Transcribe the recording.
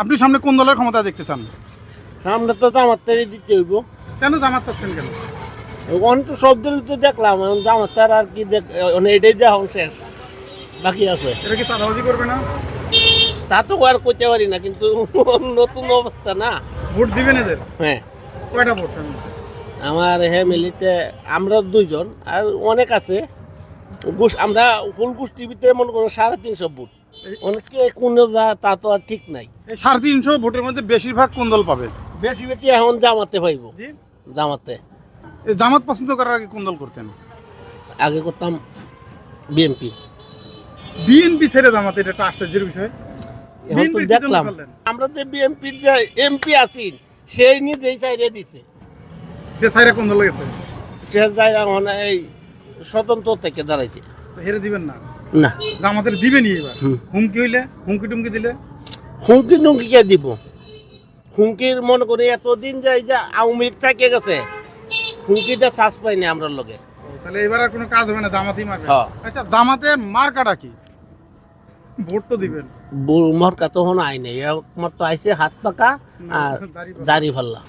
আপনি সামনে কোন দলের ক্ষমতা দেখতে চান? আমরা তো জামাতটারই দিতে হইব। কেন জামাত চাচ্ছেন কেন? এখন তো সব দিন তো দেখলাম, এখন জামাতটার আর কি এটাই যা এখন শেষ বাকি আছে। এটা কি চাঁদাবাজি করবে না? তা তো আর কইতে পারি না, কিন্তু নতুন অবস্থা না। ভোট দিবেন এদের? হ্যাঁ, কয়টা ভোট? আমার ফ্যামিলিতে আমরা 2 জন, আর অনেক আছে আমরা ফুল গোষ্ঠীর ভিতরে মনে করো 350 ভোট। অনেকে কোন যা তা তো আর ঠিক নাই। এই 350 ভোটের মধ্যে বেশিরভাগ কোন দল পাবে? বেশি বেশি এখন জামাতে পাইব। জি, জামাতে এই জামাত পছন্দ করার আগে কোন দল করতেন? আগে করতাম বিএনপি। বিএনপি ছেড়ে জামাত, এটা একটা আশ্চর্যের বিষয়। এখন তো BNP র কি জন্য দেখলাম করলেন? আমরা যে বিএনপির যে এমপি আছি সেই নিজেই চাইরে দিছে। সে ছাইরা কোন দলে গেছে? সে যায় এখন এই স্বতন্ত্র থেকে দাঁড়াইছে। তো হেরে দিবেন না? না, জামাতের দিবেনি এবার? হুম। হুমকি হইলে, হুমকি টুমকি দিলে? হুমকি টুমকি কে দিব? হুমকির মনে করি এতদিন যাই যে আওয়ামী লীগ থেকে গেছে, হুমকিটা শ্বাস পাইনি আমরা লোকে। তাহলে এবার আর কোনো কাজ হবে না, জামাতই মারবে? হ্যাঁ। আচ্ছা, জামাতের মার্কাটা কি? ভোট তো দিবেন। মরকা তখন আই নেই, একমাত্র আইসে হাত পাকা আর দাড়ি পাকা। দাড়ি ফাল্লা।